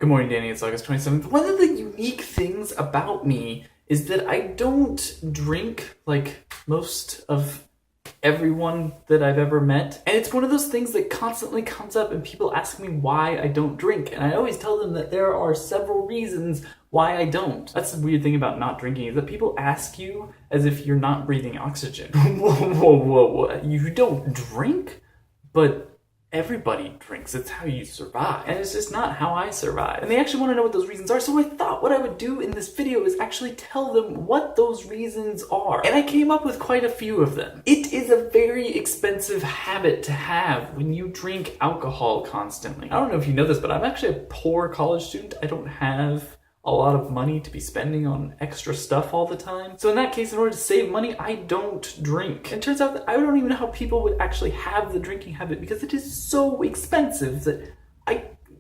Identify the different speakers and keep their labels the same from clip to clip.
Speaker 1: Good morning, Danny. It's August 27th. One of the unique things about me is that I don't drink like most of everyone that I've ever met. And it's one of those things that constantly comes up and people ask me why I don't drink. And I always tell them that there are several reasons why I don't. That's the weird thing about not drinking, is that people ask you as if you're not breathing oxygen. Whoa. You don't drink? But everybody drinks. It's how you survive. And it's just not how I survive. And they actually want to know what those reasons are. So I thought what I would do in this video is actually tell them what those reasons are. And I came up with quite a few of them. It is a very expensive habit to have when you drink alcohol constantly. I don't know if you know this, but I'm actually a poor college student. I don't have a lot of money to be spending on extra stuff all the time. So in that case, in order to save money, I don't drink. And it turns out that I don't even know how people would actually have the drinking habit because it is so expensive that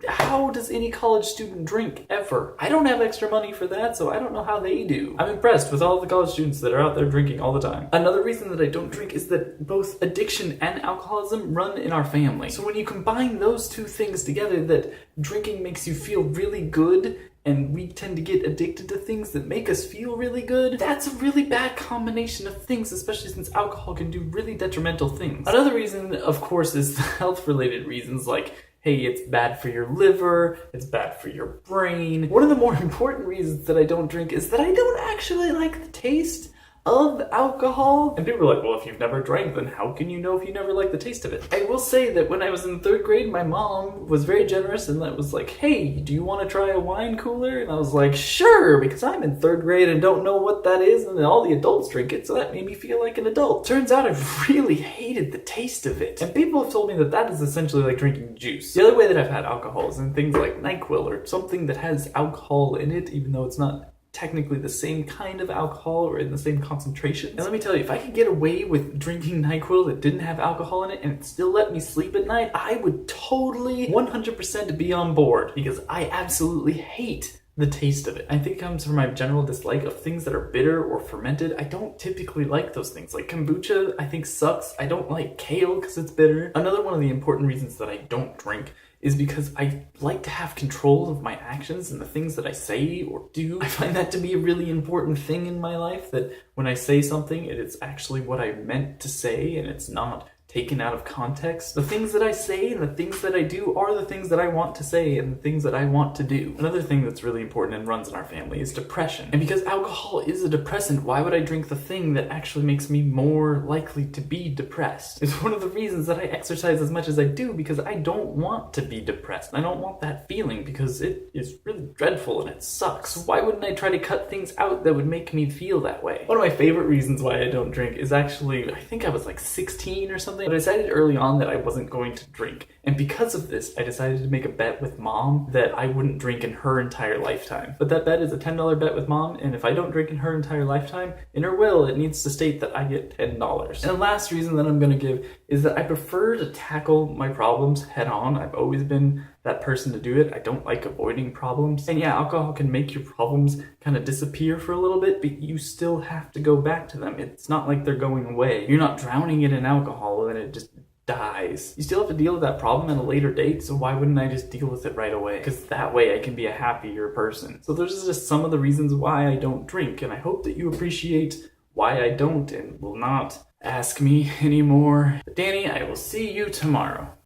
Speaker 1: how does any college student drink ever? I don't have extra money for that, so I don't know how they do. I'm impressed with all the college students that are out there drinking all the time. Another reason that I don't drink is that both addiction and alcoholism run in our family. So when you combine those two things together, that drinking makes you feel really good and we tend to get addicted to things that make us feel really good, that's a really bad combination of things, especially since alcohol can do really detrimental things. Another reason, of course, is health-related reasons like, hey, it's bad for your liver, it's bad for your brain. One of the more important reasons that I don't drink is that I don't actually like the taste of alcohol. And people are like, well, if you've never drank, then how can you know if you never like the taste of it? I will say that when I was in 3rd grade, my mom was very generous and that was like, hey, do you want to try a wine cooler? And I was like, sure, because I'm in 3rd grade and don't know what that is, and all the adults drink it, so that made me feel like an adult. Turns out I really hated the taste of it. And people have told me that that is essentially like drinking juice. The other way that I've had alcohol is in things like NyQuil or something that has alcohol in it, even though it's not technically the same kind of alcohol or in the same concentration. And let me tell you, if I could get away with drinking NyQuil that didn't have alcohol in it and it still let me sleep at night, I would totally 100% be on board because I absolutely hate the taste of it. I think it comes from my general dislike of things that are bitter or fermented. I don't typically like those things. Like kombucha, I think sucks. I don't like kale because it's bitter. Another one of the important reasons that I don't drink is because I like to have control of my actions and the things that I say or do. I find that to be a really important thing in my life, that when I say something, it is actually what I meant to say and it's not taken out of context. The things that I say and the things that I do are the things that I want to say and the things that I want to do. Another thing that's really important and runs in our family is depression. And because alcohol is a depressant, why would I drink the thing that actually makes me more likely to be depressed? It's one of the reasons that I exercise as much as I do, because I don't want to be depressed. I don't want that feeling because it is really dreadful and it sucks. So why wouldn't I try to cut things out that would make me feel that way? One of my favorite reasons why I don't drink is actually, I think I was like 16 or something, but I decided early on that I wasn't going to drink. And because of this, I decided to make a bet with mom that I wouldn't drink in her entire lifetime. But that bet is a $10 bet with mom, and if I don't drink in her entire lifetime, in her will, it needs to state that I get $10. And the last reason that I'm going to give is that I prefer to tackle my problems head on. I've always been that person to do it. I don't like avoiding problems. And yeah, alcohol can make your problems kind of disappear for a little bit, but you still have to go back to them. It's not like they're going away. You're not drowning it in alcohol and it just dies. You still have to deal with that problem at a later date, so why wouldn't I just deal with it right away? Because that way I can be a happier person. So those are just some of the reasons why I don't drink, and I hope that you appreciate why I don't and will not ask me anymore. But Danny, I will see you tomorrow.